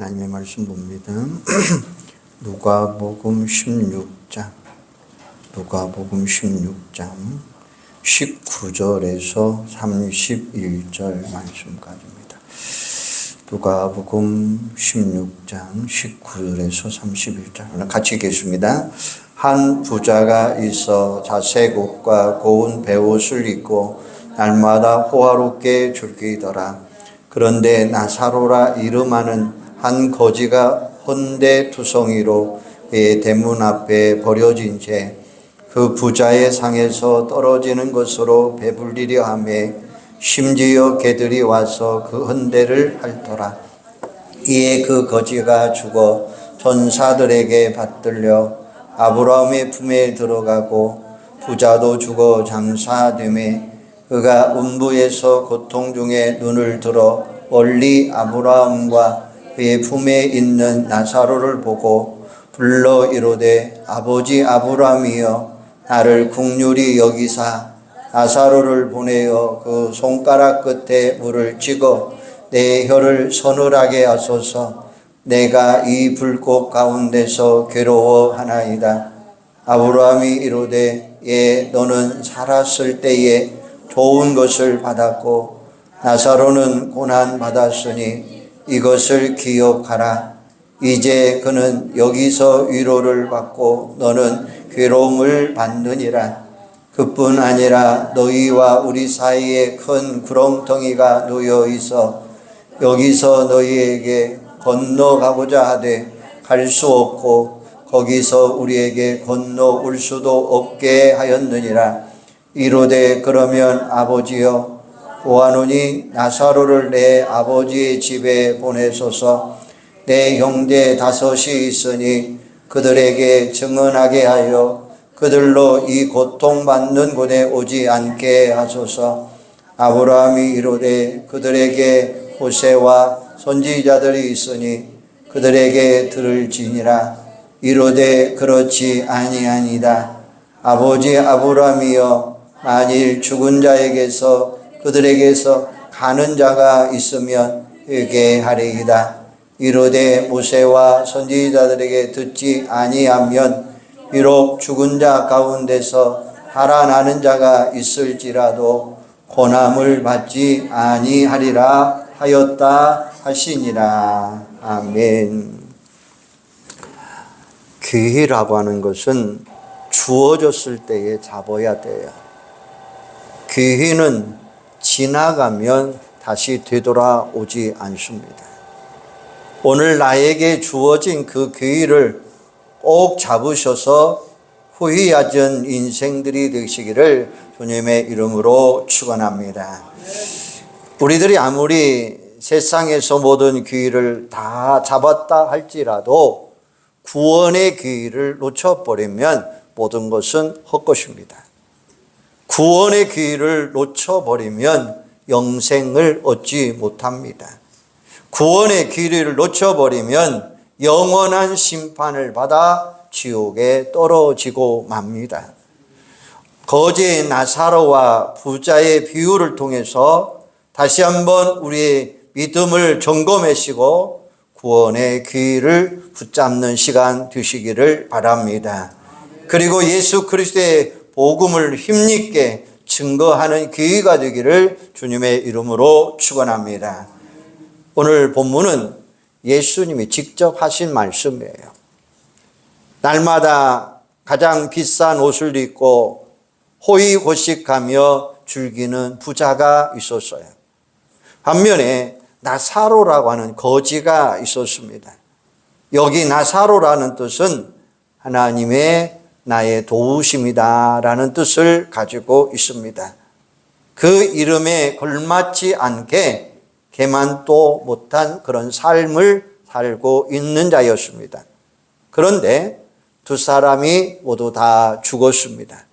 하나님의 말씀 봅니다. 누가복음 16장 19절에서 31절 말씀까지입니다. 누가복음 16장 19절에서 31절 같이 읽겠습니다. 한 부자가 있어 자색 옷과 고운 베옷을 입고 날마다 호화롭게 즐기더라. 그런데 나사로라 이름하는 한 거지가 헌데투성이로 그의 대문 앞에 버려진 채 그 부자의 상에서 떨어지는 것으로 배불리려 하매 심지어 개들이 와서 그 헌데를 핥더라. 이에 그 거지가 죽어 천사들에게 받들려 아브라함의 품에 들어가고 부자도 죽어 장사되매 그가 음부에서 고통 중에 눈을 들어 멀리 아브라함과 그의 품에 있는 나사로를 보고 불러 이르되 아버지 아브라함이여 나를 긍휼히 여기사 나사로를 보내어 그 손가락 끝에 물을 찍어 내 혀를 서늘하게 하소서. 내가 이 불꽃 가운데서 괴로워하나이다. 아브라함이 이르되 예 너는 살았을 때에 좋은 것을 받았고 나사로는 고난 받았으니 이것을 기억하라. 이제 그는 여기서 위로를 받고 너는 괴로움을 받느니라. 그뿐 아니라 너희와 우리 사이에 큰 구렁텅이가 놓여 있어 여기서 너희에게 건너가고자 하되 갈 수 없고 거기서 우리에게 건너올 수도 없게 하였느니라. 이르되 그러면 아버지여 구하노니 나사로를 내 아버지의 집에 보내소서. 내 형제 5이 있으니 그들에게 증언하게 하여 그들로 이 고통받는 곳에 오지 않게 하소서. 아브라함이 이르되 그들에게 모세와 선지자들이 있으니 그들에게 들을지니라. 이르되 그렇지 아니하니이다. 아버지 아브라함이여 만일 죽은 자에게서 그들에게서 가는 자가 있으면 회개하리이다. 이르되 모세와 선지자들에게 듣지 아니하면 비록 죽은 자 가운데서 살아나는 자가 있을지라도 고난을 받지 아니하리라 하였다 하시니라. 아멘. 기회라고 하는 것은 주어졌을 때에 잡아야 돼요. 기회는 지나가면 다시 되돌아오지 않습니다. 오늘 나에게 주어진 그 기회를 꼭 잡으셔서 후회하지 않은 인생들이 되시기를 주님의 이름으로 축원합니다. 우리들이 아무리 세상에서 모든 기회를 다 잡았다 할지라도 구원의 기회를 놓쳐버리면 모든 것은 헛것입니다. 구원의 기회를 놓쳐버리면 영생을 얻지 못합니다. 구원의 기회를 놓쳐버리면 영원한 심판을 받아 지옥에 떨어지고 맙니다. 거지의 나사로와 부자의 비유를 통해서 다시 한번 우리의 믿음을 점검하시고 구원의 기회를 붙잡는 시간 되시기를 바랍니다. 그리고 예수 그리스도의 복음을 힘있게 증거하는 기회가 되기를 주님의 이름으로 축원합니다. 오늘 본문은 예수님이 직접 하신 말씀이에요. 날마다 가장 비싼 옷을 입고 호의호식하며 즐기는 부자가 있었어요. 반면에 나사로라고 하는 거지가 있었습니다. 여기 나사로라는 뜻은 하나님의 나의 도우심이다 라는 뜻을 가지고 있습니다. 그 이름에 걸맞지 않게 개만도 못한 그런 삶을 살고 있는 자였습니다. 그런데 두 사람이 모두 다 죽었습니다.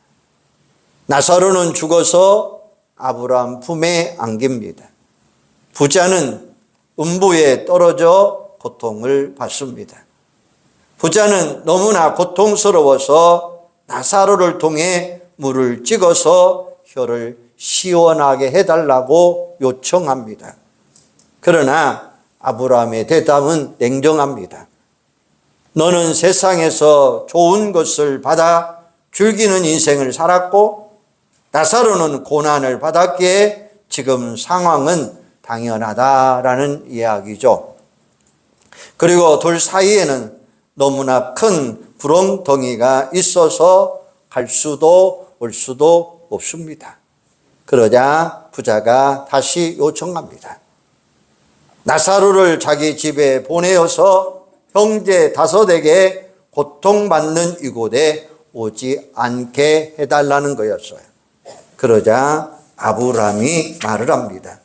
나사로는 죽어서 아브라함 품에 안깁니다. 부자는 음부에 떨어져 고통을 받습니다. 부자는 너무나 고통스러워서 나사로를 통해 물을 찍어서 혀를 시원하게 해달라고 요청합니다. 그러나 아브라함의 대답은 냉정합니다. 너는 세상에서 좋은 것을 받아 즐기는 인생을 살았고 나사로는 고난을 받았기에 지금 상황은 당연하다라는 이야기죠. 그리고 둘 사이에는 너무나 큰 구렁텅이가 있어서 갈 수도 올 수도 없습니다. 그러자 부자가 다시 요청합니다. 나사로를 자기 집에 보내어서 형제 5에게 고통받는 이곳에 오지 않게 해달라는 거였어요. 그러자 아브라함이 말을 합니다.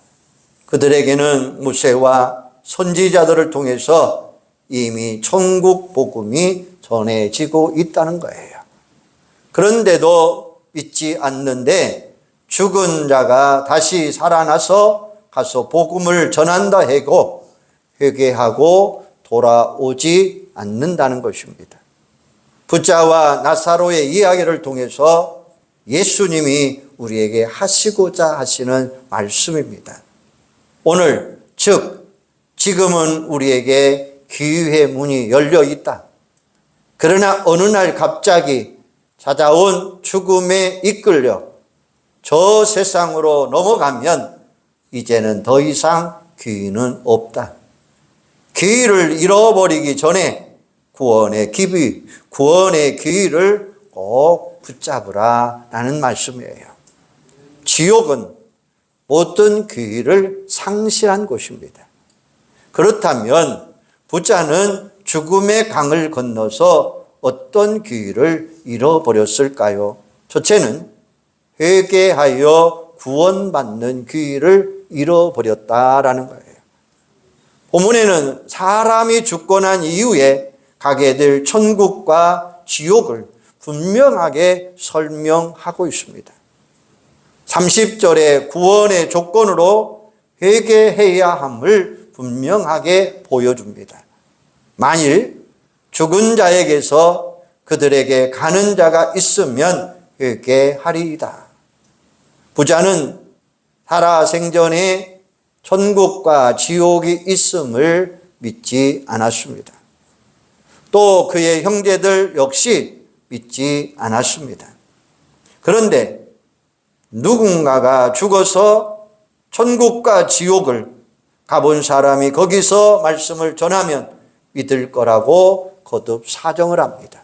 그들에게는 모세와 선지자들을 통해서 이미 천국 복음이 전해지고 있다는 거예요. 그런데도 믿지 않는데 죽은 자가 다시 살아나서 가서 복음을 전한다 하고 회개하고 돌아오지 않는다는 것입니다. 부자와 나사로의 이야기를 통해서 예수님이 우리에게 하시고자 하시는 말씀입니다. 오늘 즉 지금은 우리에게 기회의 문이 열려 있다. 그러나 어느 날 갑자기 찾아온 죽음에 이끌려 저 세상으로 넘어가면 이제는 더 이상 기회는 없다. 기회를 잃어버리기 전에 구원의 기회를 꼭 붙잡으라 라는 말씀이에요. 지옥은 모든 기회를 상실한 곳입니다. 그렇다면 부자는 죽음의 강을 건너서 어떤 기회를 잃어버렸을까요? 첫째는 회개하여 구원받는 기회를 잃어버렸다라는 거예요. 본문에는 사람이 죽고 난 이후에 가게 될 천국과 지옥을 분명하게 설명하고 있습니다. 30절에 구원의 조건으로 회개해야 함을 분명하게 보여줍니다. 만일 죽은 자에게서 그들에게 가는 자가 있으면 회개하리이다. 부자는 살아생전에 천국과 지옥이 있음을 믿지 않았습니다. 또 그의 형제들 역시 믿지 않았습니다. 그런데 누군가가 죽어서 천국과 지옥을 가본 사람이 거기서 말씀을 전하면 믿을 거라고 거듭 사정을 합니다.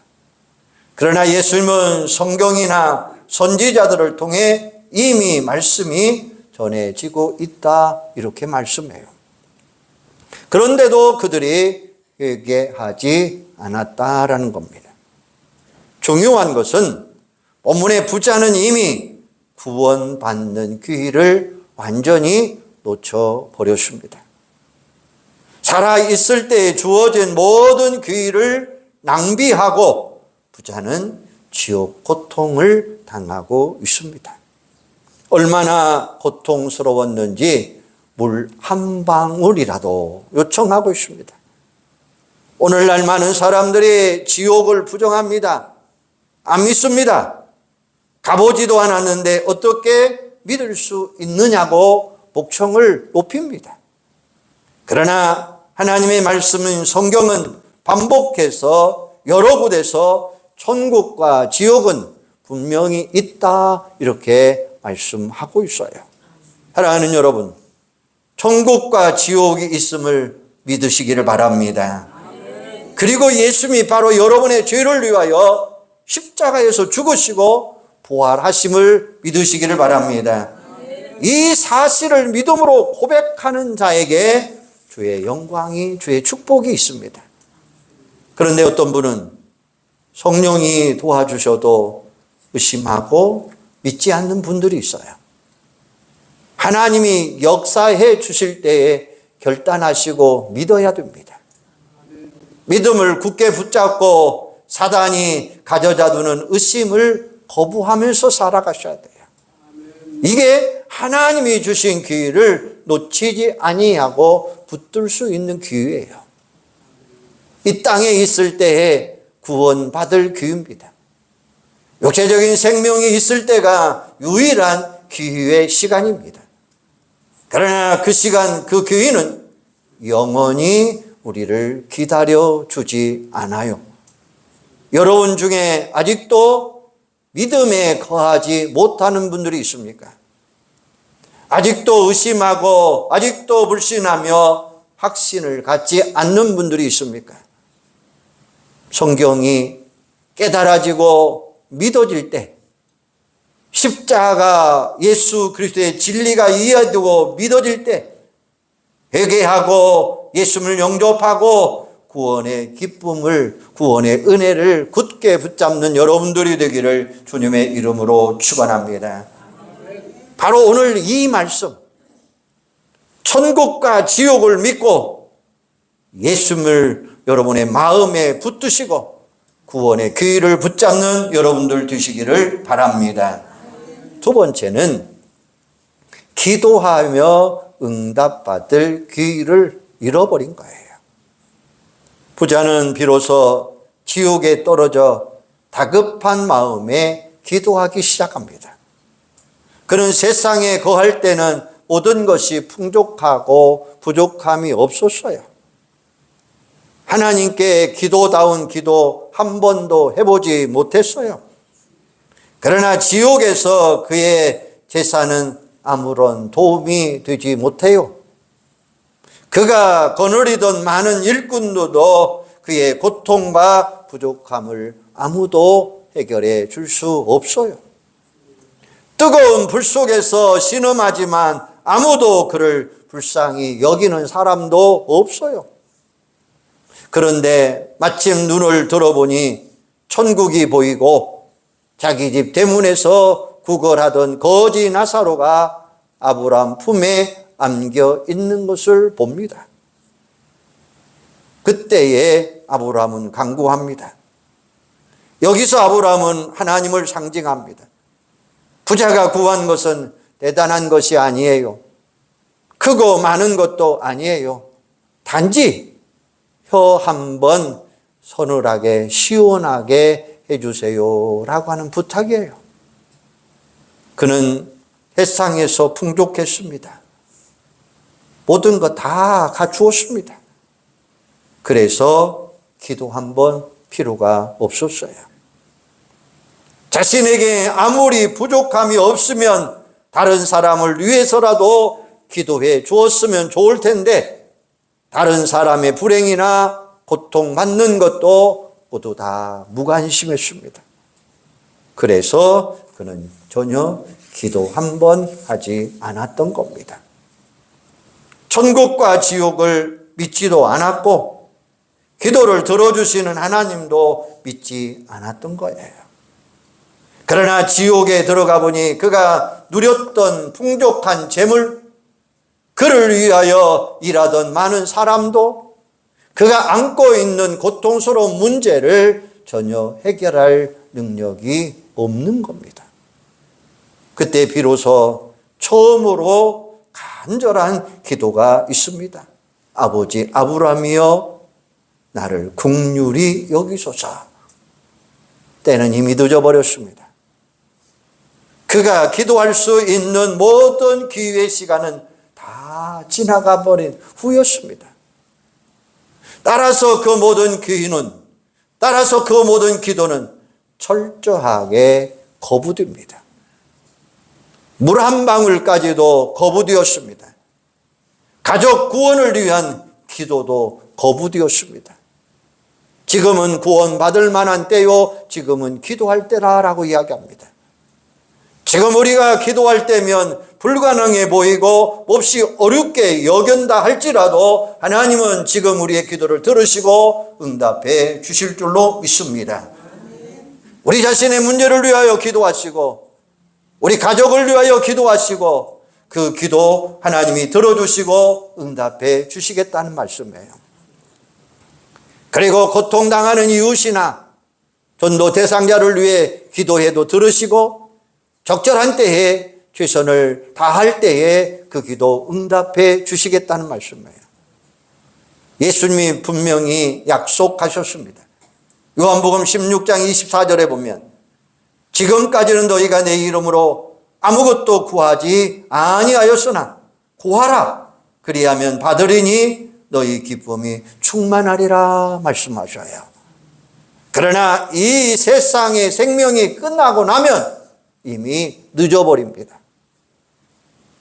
그러나 예수님은 성경이나 선지자들을 통해 이미 말씀이 전해지고 있다 이렇게 말씀해요. 그런데도 그들이 회개하지 않았다라는 겁니다. 중요한 것은 본문의 부자는 이미 구원받는 기회를 완전히 놓쳐버렸습니다. 살아있을 때 주어진 모든 기회를 낭비하고 부자는 지옥 고통을 당하고 있습니다. 얼마나 고통스러웠는지 물 한 방울이라도 요청하고 있습니다. 오늘날 많은 사람들이 지옥을 부정합니다. 안 믿습니다. 가보지도 않았는데 어떻게 믿을 수 있느냐고 목청을 높입니다. 그러나 하나님의 말씀인 성경은 반복해서 여러 곳에서 천국과 지옥은 분명히 있다 이렇게 말씀하고 있어요. 사랑하는 여러분, 천국과 지옥이 있음을 믿으시기를 바랍니다. 그리고 예수님이 바로 여러분의 죄를 위하여 십자가에서 죽으시고 부활하심을 믿으시기를 바랍니다. 이 사실을 믿음으로 고백하는 자에게 주의 영광이, 주의 축복이 있습니다. 그런데 어떤 분은 성령이 도와주셔도 의심하고 믿지 않는 분들이 있어요. 하나님이 역사해 주실 때에 결단하시고 믿어야 됩니다. 믿음을 굳게 붙잡고 사단이 가져다두는 의심을 거부하면서 살아가셔야 돼요. 이게 하나님이 주신 기회를 놓치지 아니하고 붙들 수 있는 기회예요. 이 땅에 있을 때에 구원받을 기회입니다. 육체적인 생명이 있을 때가 유일한 기회의 시간입니다. 그러나 그 시간, 그 기회는 영원히 우리를 기다려 주지 않아요. 여러분 중에 아직도 믿음에 거하지 못하는 분들이 있습니까? 아직도 의심하고 아직도 불신하며 확신을 갖지 않는 분들이 있습니까? 성경이 깨달아지고 믿어질 때, 십자가 예수 그리스도의 진리가 이해되고 믿어질 때, 회개하고 예수를 영접하고 구원의 기쁨을, 구원의 은혜를 굳게 붙잡는 여러분들이 되기를 주님의 이름으로 축원합니다. 바로 오늘 이 말씀, 천국과 지옥을 믿고 예수를 여러분의 마음에 붙드시고 구원의 기회를 붙잡는 여러분들 되시기를 바랍니다. 두 번째는 기도하며 응답받을 기회를 잃어버린 거예요. 부자는 비로소 지옥에 떨어져 다급한 마음에 기도하기 시작합니다. 그는 세상에 거할 때는 모든 것이 풍족하고 부족함이 없었어요. 하나님께 기도다운 기도 한 번도 해보지 못했어요. 그러나 지옥에서 그의 제사는 아무런 도움이 되지 못해요. 그가 거느리던 많은 일꾼들도 그의 고통과 부족함을 아무도 해결해 줄 수 없어요. 뜨거운 불 속에서 신음하지만 아무도 그를 불쌍히 여기는 사람도 없어요. 그런데 마침 눈을 들어보니 천국이 보이고 자기 집 대문에서 구걸하던 거지 나사로가 아브라함 품에 안겨 있는 것을 봅니다. 그때에 아브라함은 간구합니다. 여기서 아브라함은 하나님을 상징합니다. 부자가 구한 것은 대단한 것이 아니에요. 크고 많은 것도 아니에요. 단지 혀 한 번 서늘하게 시원하게 해주세요 라고 하는 부탁이에요. 그는 세상에서 풍족했습니다. 모든 것 다 갖추었습니다. 그래서 기도 한 번 필요가 없었어요. 자신에게 아무리 부족함이 없으면 다른 사람을 위해서라도 기도해 주었으면 좋을 텐데 다른 사람의 불행이나 고통받는 것도 모두 다 무관심했습니다. 그래서 그는 전혀 기도 한 번 하지 않았던 겁니다. 천국과 지옥을 믿지도 않았고 기도를 들어주시는 하나님도 믿지 않았던 거예요. 그러나 지옥에 들어가 보니 그가 누렸던 풍족한 재물, 그를 위하여 일하던 많은 사람도 그가 안고 있는 고통스러운 문제를 전혀 해결할 능력이 없는 겁니다. 그때 비로소 처음으로 간절한 기도가 있습니다. 아버지 아브라함이여 나를 긍휼히 여기소서. 때는 이미 늦어버렸습니다. 그가 기도할 수 있는 모든 기회의 시간은 다 지나가 버린 후였습니다. 따라서 그 모든 기회는, 따라서 그 모든 기도는 철저하게 거부됩니다. 물 한 방울까지도 거부되었습니다. 가족 구원을 위한 기도도 거부되었습니다. 지금은 구원받을 만한 때요, 지금은 기도할 때라라고 이야기합니다. 지금 우리가 기도할 때면 불가능해 보이고 몹시 어렵게 여긴다 할지라도 하나님은 지금 우리의 기도를 들으시고 응답해 주실 줄로 믿습니다. 우리 자신의 문제를 위하여 기도하시고 우리 가족을 위하여 기도하시고 그 기도 하나님이 들어주시고 응답해 주시겠다는 말씀이에요. 그리고 고통당하는 이웃이나 전도 대상자를 위해 기도해도 들으시고 적절한 때에 최선을 다할 때에 그 기도 응답해 주시겠다는 말씀이에요. 예수님이 분명히 약속하셨습니다. 요한복음 16장 24절에 보면 지금까지는 너희가 내 이름으로 아무것도 구하지 아니하였으나 구하라 그리하면 받으리니 너희 기쁨이 충만하리라 말씀하셔요. 그러나 이 세상의 생명이 끝나고 나면 이미 늦어버립니다.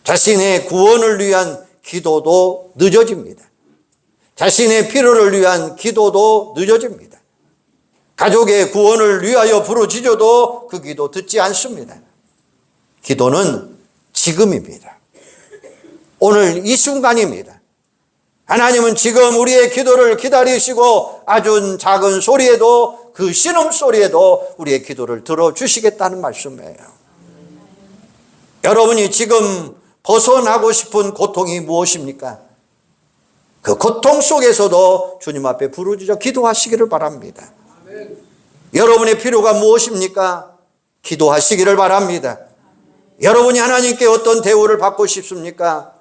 자신의 구원을 위한 기도도 늦어집니다. 자신의 필요를 위한 기도도 늦어집니다. 가족의 구원을 위하여 부르짖어도 그 기도 듣지 않습니다. 기도는 지금입니다. 오늘 이 순간입니다. 하나님은 지금 우리의 기도를 기다리시고 아주 작은 소리에도, 그 신음소리에도 우리의 기도를 들어주시겠다는 말씀이에요. 여러분이 지금 벗어나고 싶은 고통이 무엇입니까? 그 고통 속에서도 주님 앞에 부르짖어 기도하시기를 바랍니다. 여러분의 필요가 무엇입니까? 기도하시기를 바랍니다. 여러분이 하나님께 어떤 대우를 받고 싶습니까?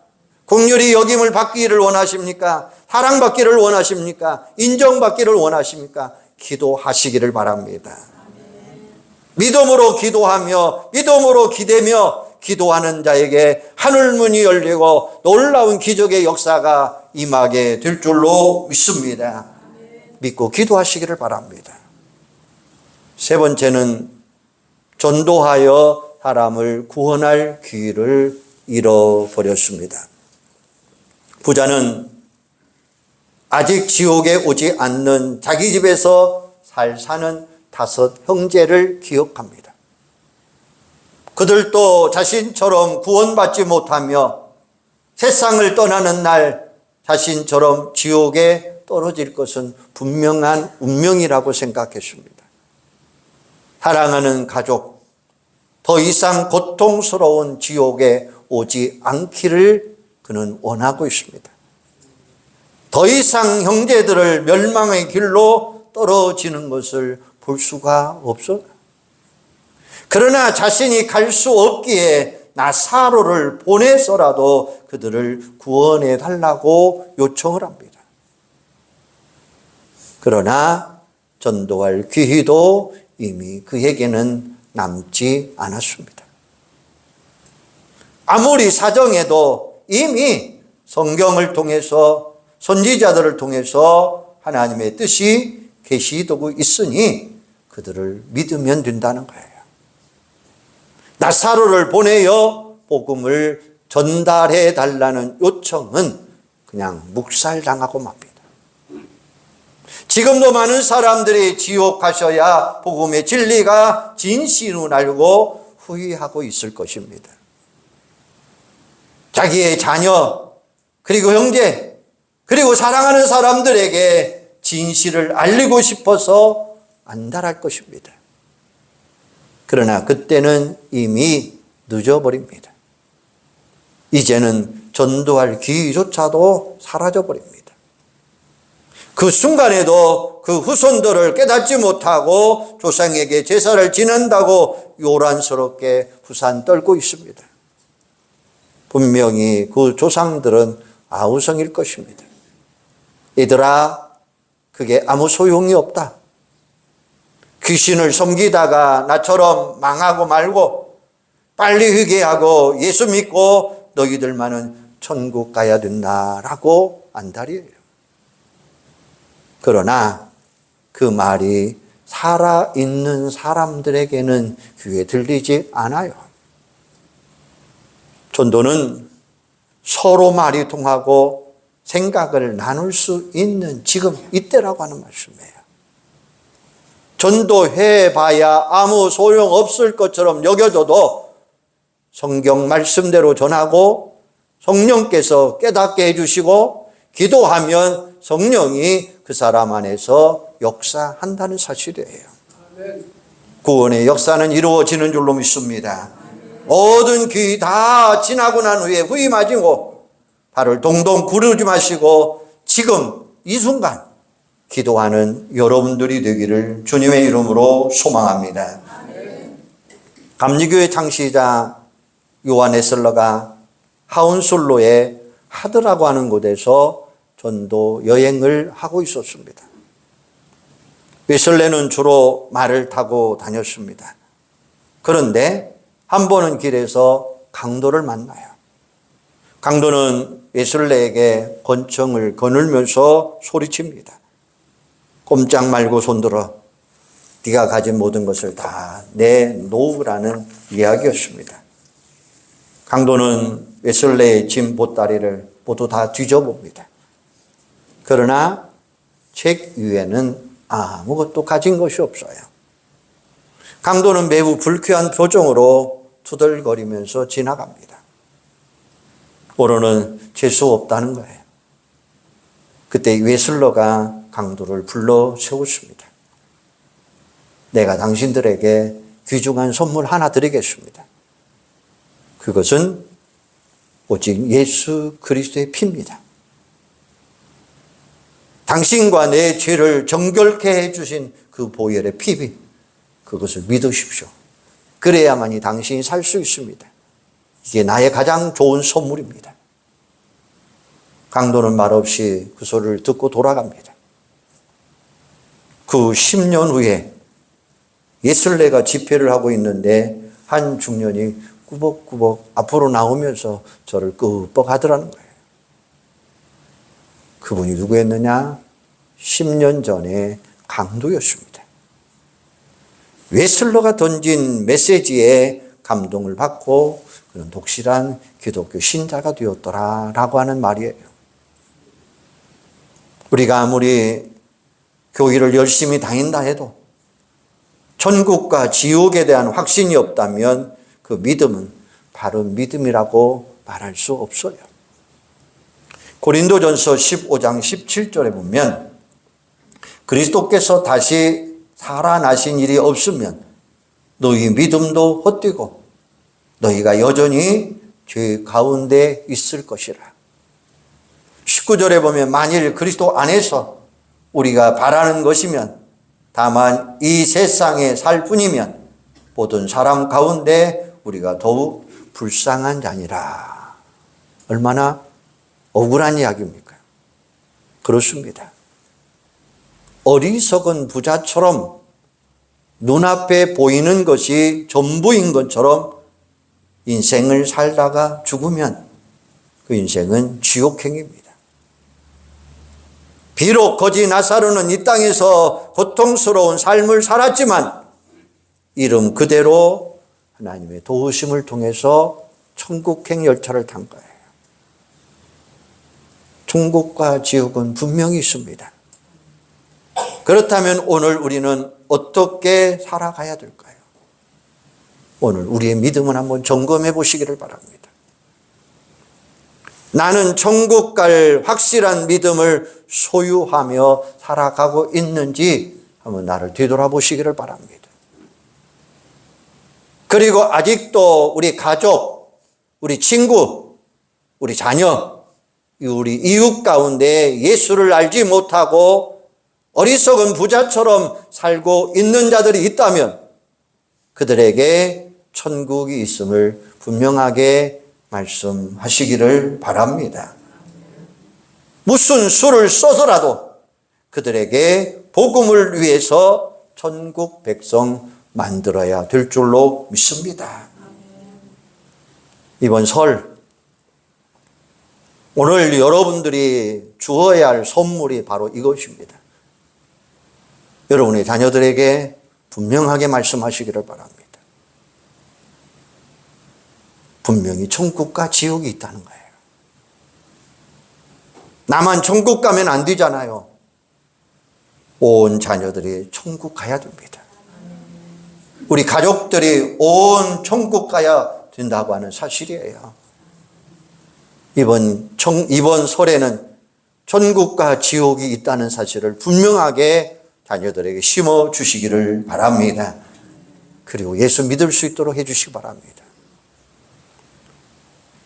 긍휼히 여김을 받기를 원하십니까? 사랑받기를 원하십니까? 인정받기를 원하십니까? 기도하시기를 바랍니다. 믿음으로 기도하며 믿음으로 기대며 기도하는 자에게 하늘문이 열리고 놀라운 기적의 역사가 임하게 될 줄로 믿습니다. 믿고 기도하시기를 바랍니다. 세 번째는 전도하여 사람을 구원할 기회를 잃어버렸습니다. 부자는 아직 지옥에 오지 않는 자기 집에서 잘 사는 5 형제를 기억합니다. 그들도 자신처럼 구원받지 못하며 세상을 떠나는 날 자신처럼 지옥에 떨어질 것은 분명한 운명이라고 생각했습니다. 사랑하는 가족, 더 이상 고통스러운 지옥에 오지 않기를 그는 원하고 있습니다. 더 이상 형제들을 멸망의 길로 떨어지는 것을 볼 수가 없어요. 그러나 자신이 갈 수 없기에 나사로를 보내서라도 그들을 구원해 달라고 요청을 합니다. 그러나 전도할 기회도 이미 그에게는 남지 않았습니다. 아무리 사정해도 이미 성경을 통해서 선지자들을 통해서 하나님의 뜻이 계시되고 있으니 그들을 믿으면 된다는 거예요. 나사로를 보내어 복음을 전달해 달라는 요청은 그냥 묵살당하고 맙니다. 지금도 많은 사람들이 지옥 가셔야 복음의 진리가 진실을 알고 후회하고 있을 것입니다. 자기의 자녀, 그리고 형제, 그리고 사랑하는 사람들에게 진실을 알리고 싶어서 안달할 것입니다. 그러나 그때는 이미 늦어버립니다. 이제는 전도할 기회조차도 사라져버립니다. 그 순간에도 그 후손들을 깨닫지 못하고 조상에게 제사를 지낸다고 요란스럽게 후산 떨고 있습니다. 분명히 그 조상들은 아우성일 것입니다. 얘들아, 그게 아무 소용이 없다. 귀신을 섬기다가 나처럼 망하고 말고 빨리 회개하고 예수 믿고 너희들만은 천국 가야 된다라고 안달이에요. 그러나 그 말이 살아있는 사람들에게는 귀에 들리지 않아요. 전도는 서로 말이 통하고 생각을 나눌 수 있는 지금 이때라고 하는 말씀이에요. 전도해봐야 아무 소용없을 것처럼 여겨져도 성경 말씀대로 전하고 성령께서 깨닫게 해주시고 기도하면 성령이 그 사람 안에서 역사한다는 사실이에요. 구원의 역사는 이루어지는 줄로 믿습니다. 모든 귀 다 지나고 난 후에 후이 마시고 발을 동동 구르지 마시고 지금 이 순간 기도하는 여러분들이 되기를 주님의 이름으로 소망합니다. 감리교회 창시자 요한 웨슬러가 하운솔로의 하드라고 하는 곳에서 전도 여행을 하고 있었습니다. 웨슬레는 주로 말을 타고 다녔습니다. 그런데 한 번은 길에서 강도를 만나요. 강도는 웨슬레에게 권총을 거늘면서 소리칩니다. 꼼짝 말고 손들어. 네가 가진 모든 것을 다 내놓으라는 이야기였습니다. 강도는 웨슬레의 짐 보따리를 모두 다 뒤져봅니다. 그러나 책 위에는 아무것도 가진 것이 없어요. 강도는 매우 불쾌한 표정으로 투덜거리면서 지나갑니다. 오로는 재수 없다는 거예요. 그때 웨슬러가 강도를 불러 세웠습니다. 내가 당신들에게 귀중한 선물 하나 드리겠습니다. 그것은 오직 예수 그리스도의 피입니다. 당신과 내 죄를 정결케 해주신 그 보혈의 피, 그것을 믿으십시오. 그래야만이 당신이 살 수 있습니다. 이게 나의 가장 좋은 선물입니다. 강도는 말없이 그 소리를 듣고 돌아갑니다. 그 10년 후에 웨슬레가 집회를 하고 있는데 한 중년이 꾸벅꾸벅 앞으로 나오면서 저를 끄뻑하더라는 거예요. 그분이 누구였느냐? 10년 전에 강도였습니다. 웨슬러가 던진 메시지에 감동을 받고 그런 독실한 기독교 신자가 되었더라라고 하는 말이에요. 우리가 아무리 교회를 열심히 다닌다 해도 천국과 지옥에 대한 확신이 없다면 그 믿음은 바른 믿음이라고 말할 수 없어요. 고린도전서 15장 17절에 보면 그리스도께서 다시 살아나신 일이 없으면 너희 믿음도 헛되고 너희가 여전히 죄 가운데 있을 것이라. 19절에 보면 만일 그리스도 안에서 우리가 바라는 것이면 다만 이 세상에 살 뿐이면 모든 사람 가운데 우리가 더욱 불쌍한 자니라. 얼마나 억울한 이야기입니까? 그렇습니다. 어리석은 부자처럼 눈앞에 보이는 것이 전부인 것처럼 인생을 살다가 죽으면 그 인생은 지옥행입니다. 비록 거지 나사로는 이 땅에서 고통스러운 삶을 살았지만 이름 그대로 하나님의 도우심을 통해서 천국행 열차를 탄 거예요. 천국과 지옥은 분명히 있습니다. 그렇다면 오늘 우리는 어떻게 살아가야 될까요? 오늘 우리의 믿음을 한번 점검해 보시기를 바랍니다. 나는 천국 갈 확실한 믿음을 소유하며 살아가고 있는지 한번 나를 뒤돌아보시기를 바랍니다. 그리고 아직도 우리 가족, 우리 친구, 우리 자녀, 우리 이웃 가운데 예수를 알지 못하고 어리석은 부자처럼 살고 있는 자들이 있다면 그들에게 천국이 있음을 분명하게 말씀하시기를 바랍니다. 무슨 수를 써서라도 그들에게 복음을 위해서 천국 백성 만들어야 될 줄로 믿습니다. 이번 설, 오늘 여러분들이 주어야 할 선물이 바로 이것입니다. 여러분의 자녀들에게 분명하게 말씀하시기를 바랍니다. 분명히 천국과 지옥이 있다는 거예요. 나만 천국 가면 안 되잖아요. 온 자녀들이 천국 가야 됩니다. 우리 가족들이 온 천국 가야 된다고 하는 사실이에요. 이번 설에는 천국과 지옥이 있다는 사실을 분명하게 자녀들에게 심어 주시기를 바랍니다. 그리고 예수 믿을 수 있도록 해 주시기 바랍니다.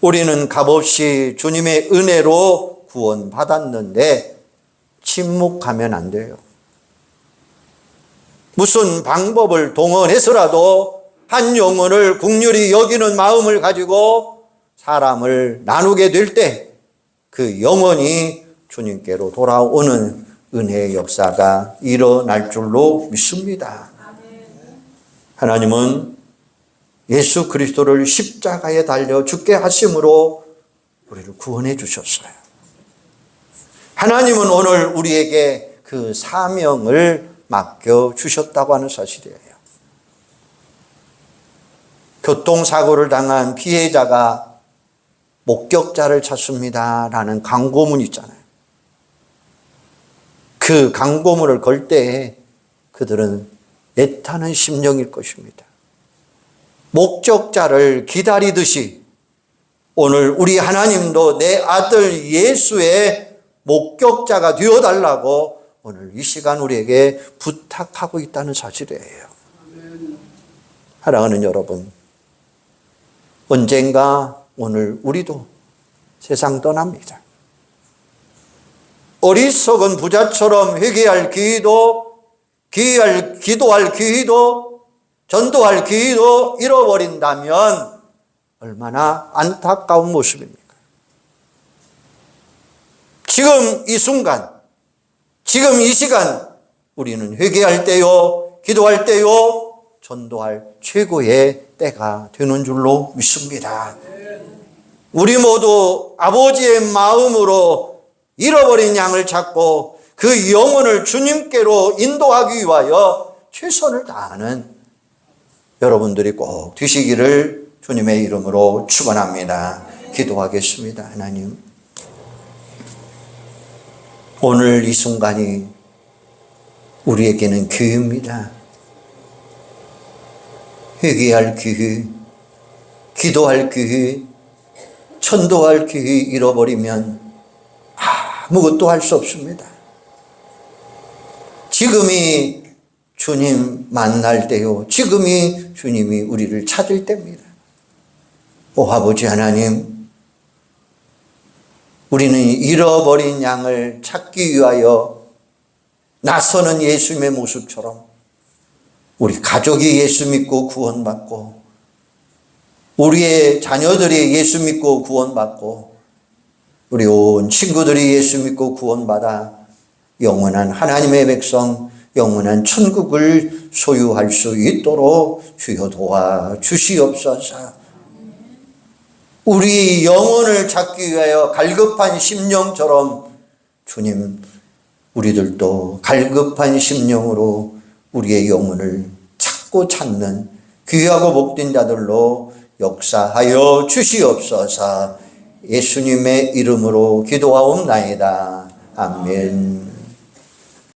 우리는 값없이 주님의 은혜로 구원받았는데 침묵하면 안 돼요. 무슨 방법을 동원해서라도 한 영혼을 긍휼히 여기는 마음을 가지고 사람을 나누게 될 때 그 영혼이 주님께로 돌아오는 은혜의 역사가 일어날 줄로 믿습니다. 하나님은 예수 그리스도를 십자가에 달려 죽게 하심으로 우리를 구원해 주셨어요. 하나님은 오늘 우리에게 그 사명을 맡겨주셨다고 하는 사실이에요. 교통사고를 당한 피해자가 목격자를 찾습니다 라는 광고문 있잖아요. 그 광고문을 걸 때에 그들은 애타는 심령일 것입니다. 목격자를 기다리듯이 오늘 우리 하나님도 내 아들 예수의 목격자가 되어달라고 오늘 이 시간 우리에게 부탁하고 있다는 사실이에요. 사랑하는 여러분, 언젠가 오늘 우리도 세상 떠납니다. 어리석은 부자처럼 회개할 기회도, 기도할 기회도, 전도할 기회도 잃어버린다면 얼마나 안타까운 모습입니까? 지금 이 순간, 지금 이 시간 우리는 회개할 때요, 기도할 때요, 전도할 최고의 때가 되는 줄로 믿습니다. 우리 모두 아버지의 마음으로 잃어버린 양을 찾고 그 영혼을 주님께로 인도하기 위하여 최선을 다하는 여러분들이 꼭 되시기를 주님의 이름으로 축원합니다. 기도하겠습니다. 하나님, 오늘 이 순간이 우리에게는 기회입니다. 회개할 기회, 기도할 기회, 전도할 기회 잃어버리면 아무것도 할 수 없습니다. 지금이 주님 만날 때요, 지금이 주님이 우리를 찾을 때입니다. 오 아버지 하나님, 우리는 잃어버린 양을 찾기 위하여 나서는 예수님의 모습처럼 우리 가족이 예수 믿고 구원받고 우리의 자녀들이 예수 믿고 구원받고 우리 온 친구들이 예수 믿고 구원받아 영원한 하나님의 백성, 영원한 천국을 소유할 수 있도록 주여 도와주시옵소서. 우리 영혼을 찾기 위하여 갈급한 심령처럼 주님, 우리들도 갈급한 심령으로 우리의 영혼을 찾고 찾는 귀하고 복된 자들로 역사하여 주시옵소서. 예수님의 이름으로 기도하옵나이다. 아멘.